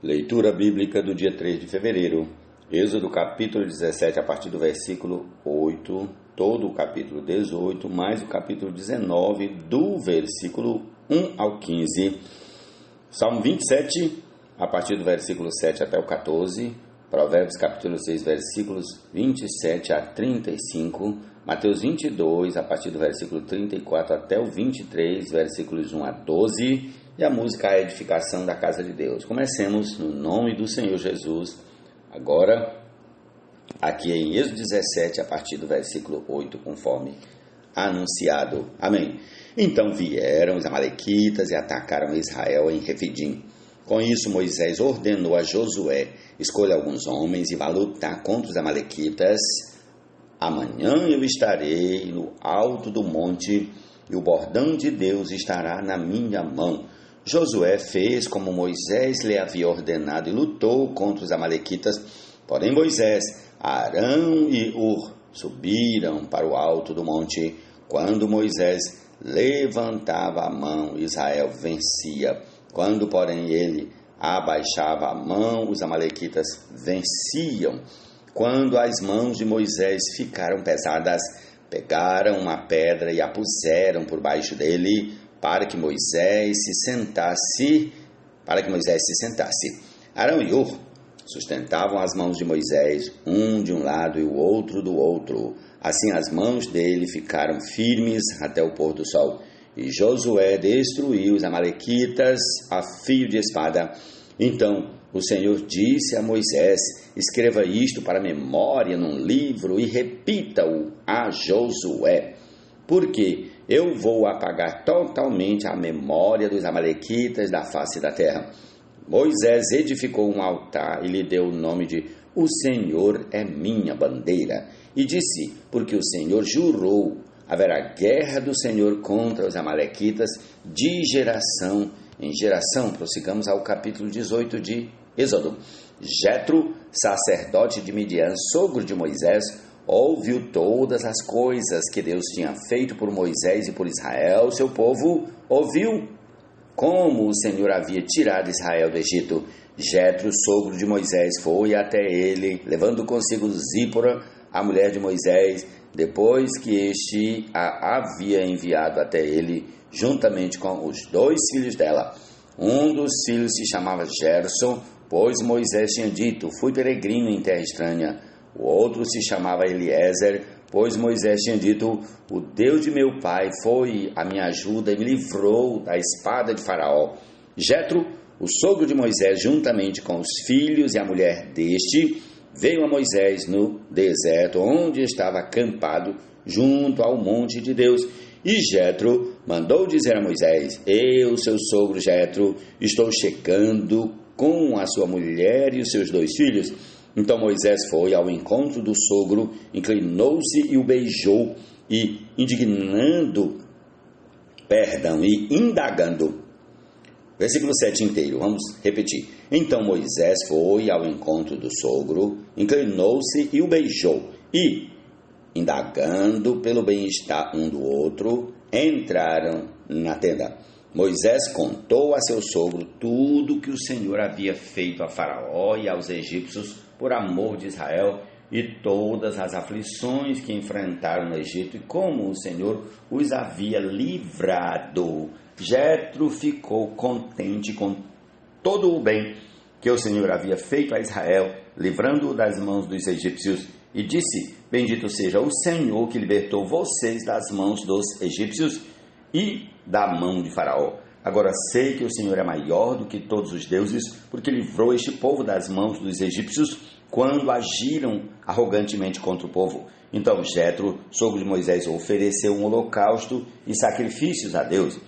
Leitura bíblica do dia 3 de fevereiro, Êxodo capítulo 17, a partir do versículo 8, todo o capítulo 18, mais o capítulo 19, do versículo 1 ao 15, Salmo 27, a partir do versículo 7 até o 14, Provérbios capítulo 6, versículos 27 a 35, Mateus 22, a partir do versículo 34 até o 23, versículos 1 a 12, e a música A Edificação da Casa de Deus. Comecemos no nome do Senhor Jesus, agora, aqui em Êxodo 17, a partir do versículo 8, conforme anunciado. Amém. Então vieram os amalequitas e atacaram Israel em Refidim. Com isso, Moisés ordenou a Josué: escolha alguns homens e vá lutar contra os amalequitas. Amanhã eu estarei no alto do monte e o bordão de Deus estará na minha mão. Josué fez como Moisés lhe havia ordenado e lutou contra os amalequitas. Porém Moisés, Arão e Hur subiram para o alto do monte. Quando Moisés levantava a mão, Israel vencia. Quando, porém, ele abaixava a mão, os amalequitas venciam. Quando as mãos de Moisés ficaram pesadas, pegaram uma pedra e a puseram por baixo dele, para que Moisés se sentasse. Arão e Hur sustentavam as mãos de Moisés, um de um lado e o outro do outro. Assim as mãos dele ficaram firmes até o pôr do sol. E Josué destruiu os amalequitas a fio de espada. Então o Senhor disse a Moisés: escreva isto para memória num livro e repita-o a Josué, porque eu vou apagar totalmente a memória dos amalequitas da face da terra. Moisés edificou um altar e lhe deu o nome de O Senhor é minha bandeira. E disse: porque o Senhor jurou, haverá guerra do Senhor contra os amalequitas de geração em geração. Prossigamos ao capítulo 18 de Êxodo. Jetro, sacerdote de Midian, sogro de Moisés, ouviu todas as coisas que Deus tinha feito por Moisés e por Israel, seu povo. Ouviu como o Senhor havia tirado Israel do Egito. Jetro, sogro de Moisés, foi até ele, levando consigo Zípora, a mulher de Moisés, depois que este a havia enviado até ele, juntamente com os 2 filhos dela. Um dos filhos se chamava Gerson, pois Moisés tinha dito: fui peregrino em terra estranha. O outro se chamava Eliezer, pois Moisés tinha dito: o Deus de meu pai foi a minha ajuda e me livrou da espada de Faraó. Jetro, o sogro de Moisés, juntamente com os filhos e a mulher deste, veio a Moisés no deserto, onde estava acampado junto ao monte de Deus. E Jetro mandou dizer a Moisés: eu, seu sogro Jetro, estou chegando com a sua mulher e os seus 2 filhos. Então Moisés foi ao encontro do sogro, inclinou-se e o beijou, e indagando. Versículo 7 inteiro, vamos repetir. Então Moisés foi ao encontro do sogro, inclinou-se e o beijou, e, indagando pelo bem-estar um do outro, entraram na tenda. Moisés contou a seu sogro tudo que o Senhor havia feito a Faraó e aos egípcios por amor de Israel, e todas as aflições que enfrentaram no Egito, e como o Senhor os havia livrado. Jetro ficou contente com todo o bem que o Senhor havia feito a Israel, livrando-o das mãos dos egípcios, e disse: bendito seja o Senhor que libertou vocês das mãos dos egípcios e da mão de Faraó. Agora sei que o Senhor é maior do que todos os deuses, porque livrou este povo das mãos dos egípcios quando agiram arrogantemente contra o povo. Então Jetro, sogro de Moisés, ofereceu um holocausto e sacrifícios a Deus.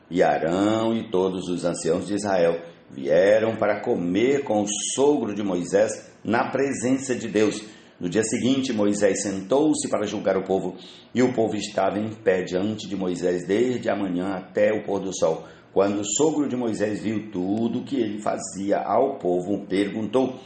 E Arão e todos os anciãos de Israel vieram para comer com o sogro de Moisés na presença de Deus. No dia seguinte, Moisés sentou-se para julgar o povo, e o povo estava em pé diante de Moisés desde a manhã até o pôr do sol. Quando o sogro de Moisés viu tudo o que ele fazia ao povo, perguntou: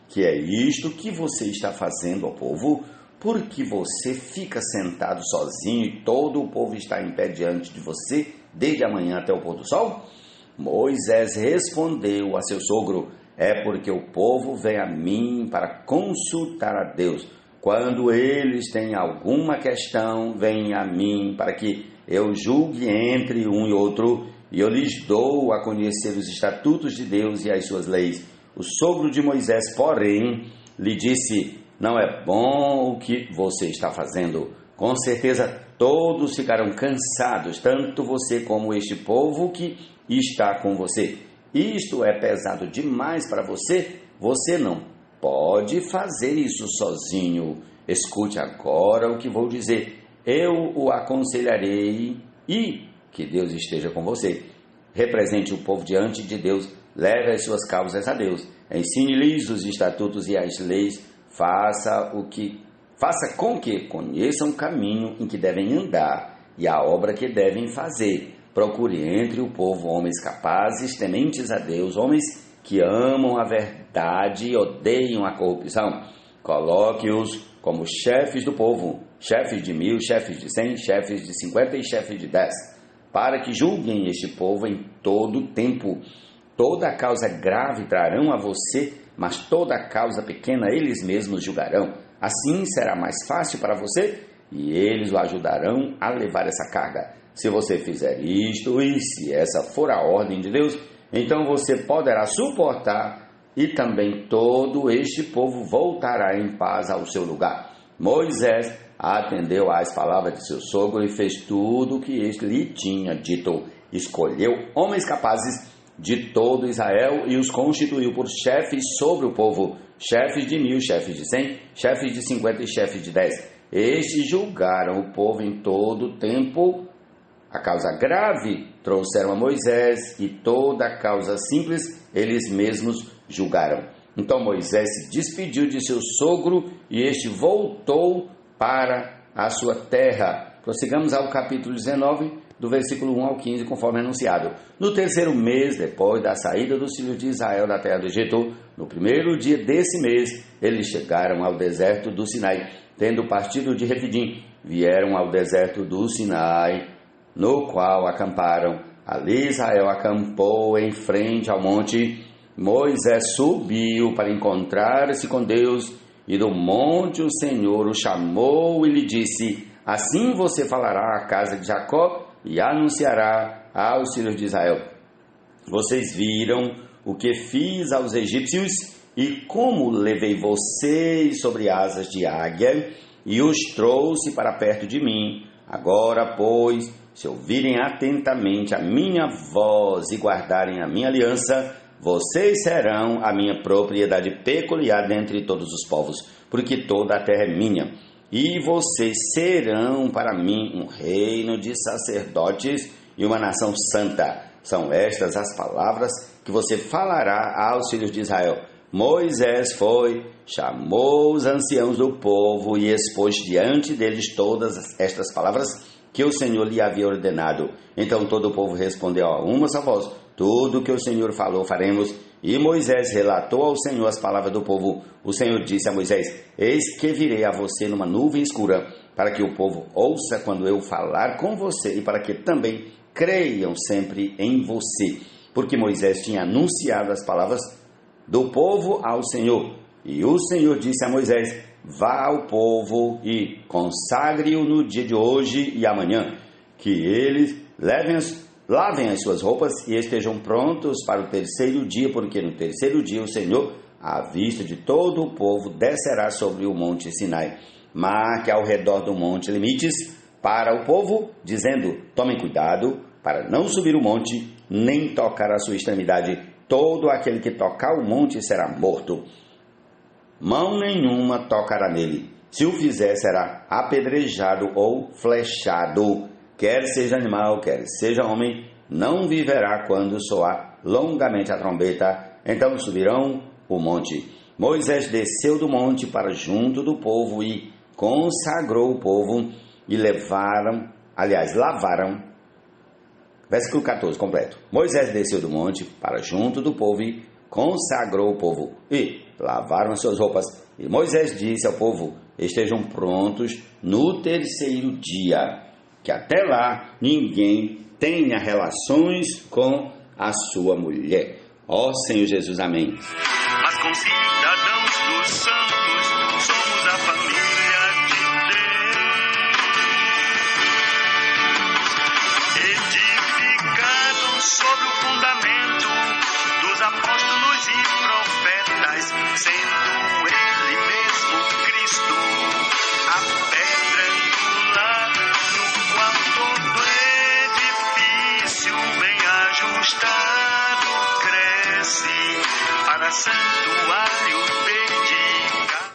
que é isto que você está fazendo ao povo? Por que você fica sentado sozinho e todo o povo está em pé diante de você, desde a manhã até o pôr do sol? Moisés respondeu a seu sogro: é porque o povo vem a mim para consultar a Deus. Quando eles têm alguma questão, vêm a mim para que eu julgue entre um e outro, e eu lhes dou a conhecer os estatutos de Deus e as suas leis. O sogro de Moisés, porém, lhe disse: não é bom o que você está fazendo. Com certeza todos ficarão cansados, tanto você como este povo que está com você. Isto é pesado demais para você. Você não pode fazer isso sozinho. Escute agora o que vou dizer. Eu o aconselharei e que Deus esteja com você. Represente o povo diante de Deus. Leve as suas causas a Deus. Ensine-lhes os estatutos e as leis. Faça com que conheçam o caminho em que devem andar e a obra que devem fazer. Procure entre o povo homens capazes, tementes a Deus, homens que amam a verdade e odeiam a corrupção. Coloque-os como chefes do povo, chefes de 1000, chefes de 100, chefes de 50 e chefes de 10, para que julguem este povo em todo o tempo. Toda causa grave trarão a você, mas toda causa pequena eles mesmos julgarão. Assim será mais fácil para você e eles o ajudarão a levar essa carga. Se você fizer isto e se essa for a ordem de Deus, então você poderá suportar e também todo este povo voltará em paz ao seu lugar. Moisés atendeu às palavras de seu sogro e fez tudo o que este lhe tinha dito. Escolheu homens capazes de todo Israel e os constituiu por chefes sobre o povo, chefes de 1000, chefes de 100, chefes de 50 e chefes de 10. Estes julgaram o povo em todo o tempo. A causa grave trouxeram a Moisés e toda a causa simples eles mesmos julgaram. Então Moisés se despediu de seu sogro e este voltou para a sua terra. Prossigamos ao capítulo 19, do versículo 1 ao 15, conforme anunciado. No terceiro mês, depois da saída dos filhos de Israel da terra do Egito, no primeiro dia desse mês, eles chegaram ao deserto do Sinai. Tendo partido de Refidim, vieram ao deserto do Sinai, no qual acamparam. Ali Israel acampou em frente ao monte. Moisés subiu para encontrar-se com Deus, e do monte o Senhor o chamou e lhe disse: assim você falará à casa de Jacó e anunciará aos filhos de Israel: vocês viram o que fiz aos egípcios e como levei vocês sobre asas de águia e os trouxe para perto de mim. Agora, pois, se ouvirem atentamente a minha voz e guardarem a minha aliança, vocês serão a minha propriedade peculiar dentre todos os povos, porque toda a terra é minha. E vocês serão para mim um reino de sacerdotes e uma nação santa. São estas as palavras que você falará aos filhos de Israel. Moisés foi, chamou os anciãos do povo e expôs diante deles todas estas palavras que o Senhor lhe havia ordenado. Então todo o povo respondeu a uma só voz: tudo o que o Senhor falou faremos. E Moisés relatou ao Senhor as palavras do povo. O Senhor disse a Moisés: eis que virei a você numa nuvem escura, para que o povo ouça quando eu falar com você, e para que também creiam sempre em você. Porque Moisés tinha anunciado as palavras do povo ao Senhor. E o Senhor disse a Moisés: vá ao povo e consagre-o no dia de hoje e amanhã, que eles lavem as suas roupas e estejam prontos para o terceiro dia, porque no terceiro dia o Senhor, à vista de todo o povo, descerá sobre o monte Sinai. Marque ao redor do monte limites para o povo, dizendo: tomem cuidado para não subir o monte, nem tocar a sua extremidade. Todo aquele que tocar o monte será morto. Mão nenhuma tocará nele. Se o fizer, será apedrejado ou flechado. Quer seja animal, quer seja homem, não viverá quando soar longamente a trombeta. Então subirão o monte. Moisés desceu do monte para junto do povo e consagrou o povo e lavaram. Versículo 14, completo. Moisés desceu do monte para junto do povo e consagrou o povo e lavaram as suas roupas. E Moisés disse ao povo: estejam prontos no terceiro dia, que até lá ninguém tenha relações com a sua mulher. Ó Senhor Jesus, amém. Mas com cidadãos dos santos, somos a família de Deus, edificados sobre o fundamento dos apóstolos e profetas, sendo ele mesmo Cristo a pedra angular, no qual todo edifício bem ajustado cresce para santuário dedicado.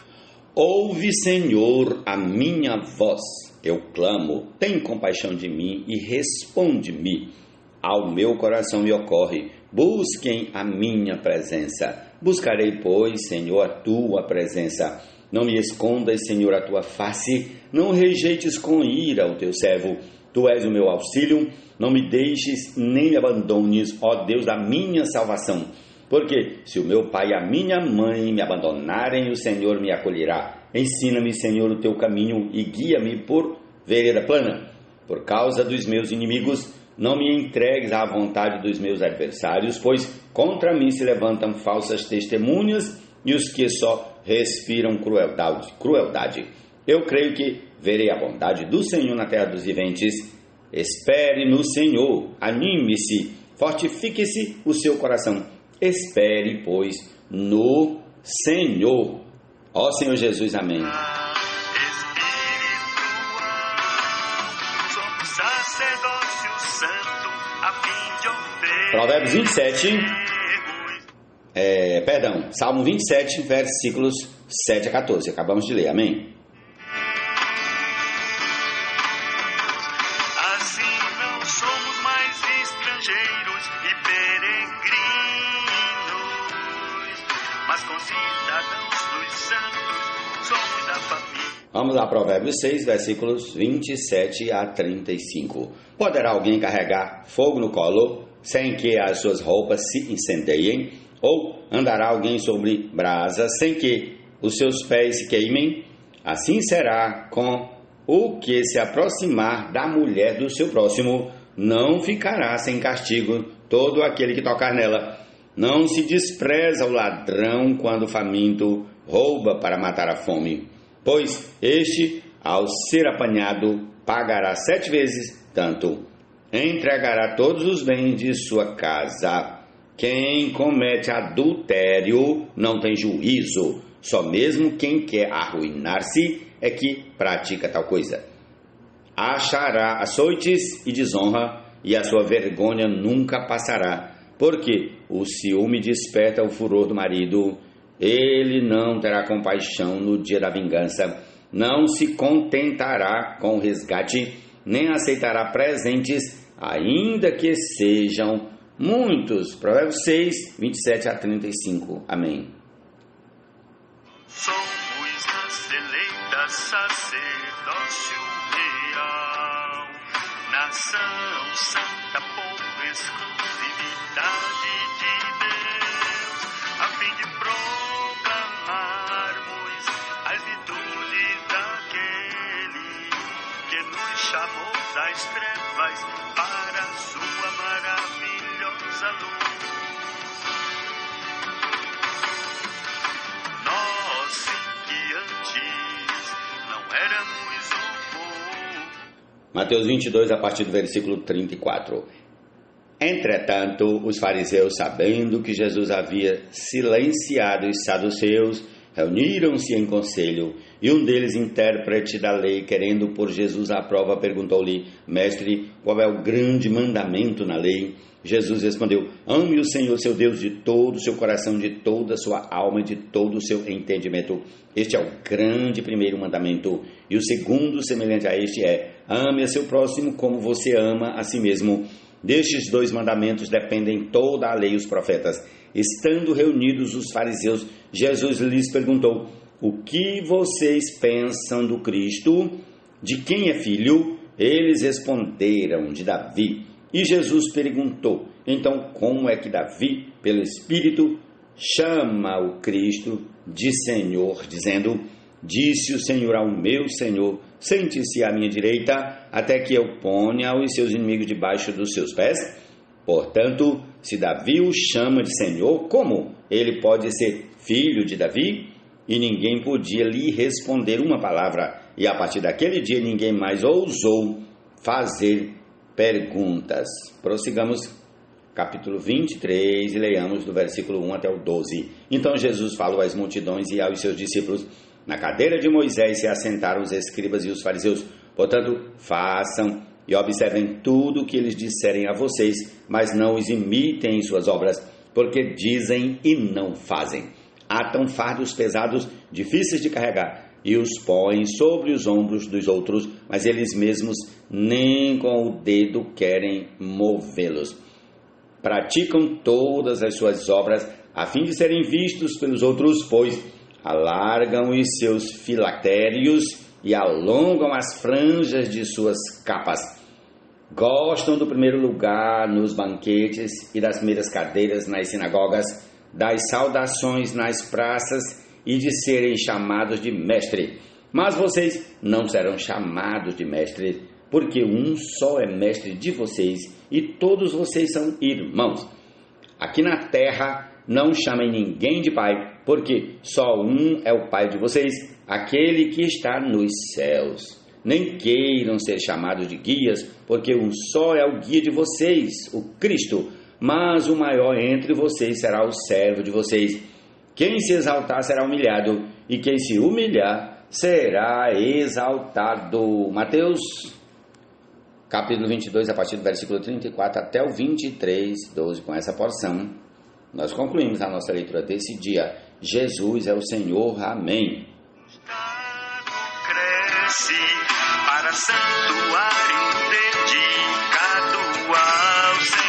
Ouve, Senhor, a minha voz. Eu clamo, tem compaixão de mim e responde-me. Ao meu coração me ocorre, busquem a minha presença. Buscarei, pois, Senhor, a tua presença. Não me escondas, Senhor, a tua face. Não rejeites com ira o teu servo. Tu és o meu auxílio. Não me deixes nem me abandones, ó Deus da minha salvação. Porque se o meu pai e a minha mãe me abandonarem, o Senhor me acolherá. Ensina-me, Senhor, o teu caminho e guia-me por vereda plana. Por causa dos meus inimigos, não me entregues à vontade dos meus adversários, pois contra mim se levantam falsas testemunhas e os que só respiram crueldade. Eu creio que verei a bondade do Senhor na terra dos viventes. Espere no Senhor, anime-se, fortifique-se o seu coração. Espere, pois, no Senhor. Ó Senhor Jesus, amém. Provérbios 27, Salmo 27, versículos 7 a 14. Acabamos de ler, amém? Assim não somos mais estrangeiros e peregrinos, mas concidadãos dos santos, somos da família. Vamos lá, Provérbios 6, versículos 27 a 35. Poderá alguém carregar fogo no colo sem que as suas roupas se incendeiem? Ou andará alguém sobre brasa sem que os seus pés se queimem? Assim será com o que se aproximar da mulher do seu próximo, não ficará sem castigo todo aquele que tocar nela. Não se despreza o ladrão quando faminto rouba para matar a fome, pois este, ao ser apanhado, pagará 7 vezes tanto. Entregará todos os bens de sua casa. Quem comete adultério não tem juízo, só mesmo quem quer arruinar-se é que pratica tal coisa. Achará açoites e desonra, e a sua vergonha nunca passará, porque o ciúme desperta o furor do marido. Ele não terá compaixão no dia da vingança, não se contentará com o resgate, nem aceitará presentes, ainda que sejam muitos. Provérbios 6, 27 a 35. Amém. Somos raça eleita, sacerdócio real, nação santa, povo, exclusividade de Deus, a fim de proclamarmos as virtudes daquele que nos chamou das trevas para a sua maravilhosa luz. Nós que antes não éramos um povo. Mateus 22, a partir do versículo 34. Entretanto, os fariseus, sabendo que Jesus havia silenciado os saduceus, reuniram-se em conselho, e um deles, intérprete da lei, querendo pôr Jesus à prova, perguntou-lhe: Mestre, qual é o grande mandamento na lei? Jesus respondeu: Ame o Senhor seu Deus de todo o seu coração, de toda a sua alma e de todo o seu entendimento. Este é o grande primeiro mandamento. E o segundo, semelhante a este, é: ame a seu próximo como você ama a si mesmo. Destes 2 mandamentos dependem toda a lei e os profetas. Estando reunidos os fariseus, Jesus lhes perguntou: o que vocês pensam do Cristo? De quem é filho? Eles responderam: de Davi. E Jesus perguntou: então como é que Davi, pelo Espírito, chama o Cristo de Senhor, dizendo: disse o Senhor ao meu Senhor, sente-se à minha direita, até que eu ponha os seus inimigos debaixo dos seus pés? Portanto, se Davi o chama de Senhor, como ele pode ser filho de Davi? E ninguém podia lhe responder uma palavra. E a partir daquele dia ninguém mais ousou fazer perguntas. Prossigamos capítulo 23 e leiamos do versículo 1 até o 12. Então Jesus falou às multidões e aos seus discípulos: na cadeira de Moisés se assentaram os escribas e os fariseus. Portanto, façam e observem tudo o que eles disserem a vocês, mas não os imitem em suas obras, porque dizem e não fazem. Atam fardos pesados, difíceis de carregar, e os põem sobre os ombros dos outros, mas eles mesmos nem com o dedo querem movê-los. Praticam todas as suas obras a fim de serem vistos pelos outros, pois alargam os seus filactérios e alongam as franjas de suas capas. Gostam do primeiro lugar nos banquetes e das primeiras cadeiras nas sinagogas, das saudações nas praças e de serem chamados de mestre. Mas vocês não serão chamados de mestre, porque um só é mestre de vocês e todos vocês são irmãos. Aqui na terra não chamem ninguém de pai, porque só um é o pai de vocês, aquele que está nos céus. Nem queiram ser chamados de guias, porque um só é o guia de vocês, o Cristo. Mas o maior entre vocês será o servo de vocês. Quem se exaltar será humilhado, e quem se humilhar será exaltado. Mateus, capítulo 22, a partir do versículo 34 até o 23, 12. Com essa porção, nós concluímos a nossa leitura desse dia. Jesus é o Senhor. Amém. Cresce para santuário dedicado ao Senhor.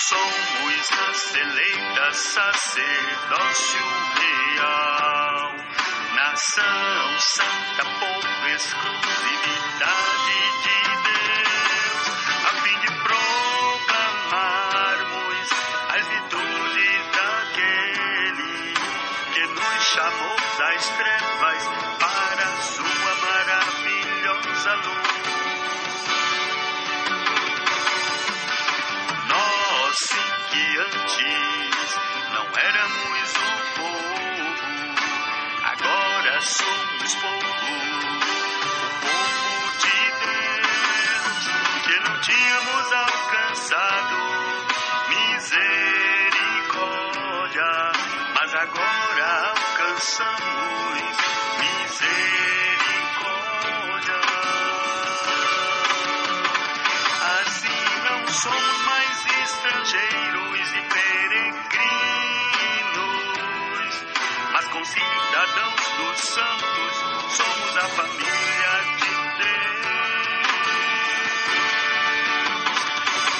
Somos raça eleita, sacerdócio real, nação santa, povo, exclusividade de Deus, a fim de proclamarmos as virtudes daquele que nos chamou das trevas para a sua maravilhosa luz. Antes não éramos o povo, agora somos povo, o povo de Deus, que não tínhamos alcançado misericórdia, mas agora alcançamos misericórdia. Assim não somos mais estrangeiros e peregrinos, mas concidadãos dos santos, somos a família de Deus,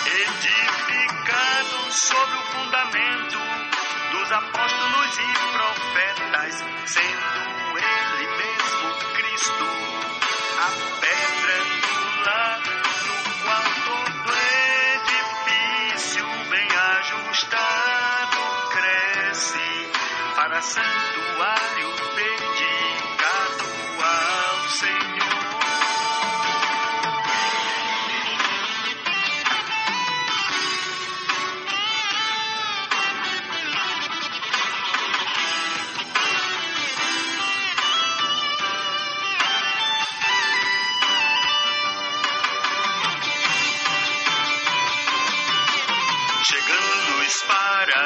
edificados sobre o fundamento dos apóstolos e profetas, sendo ele mesmo Cristo a pedra angular, no qual todo bem ajustado cresce para santuário dedicado ao Senhor. Chegamos para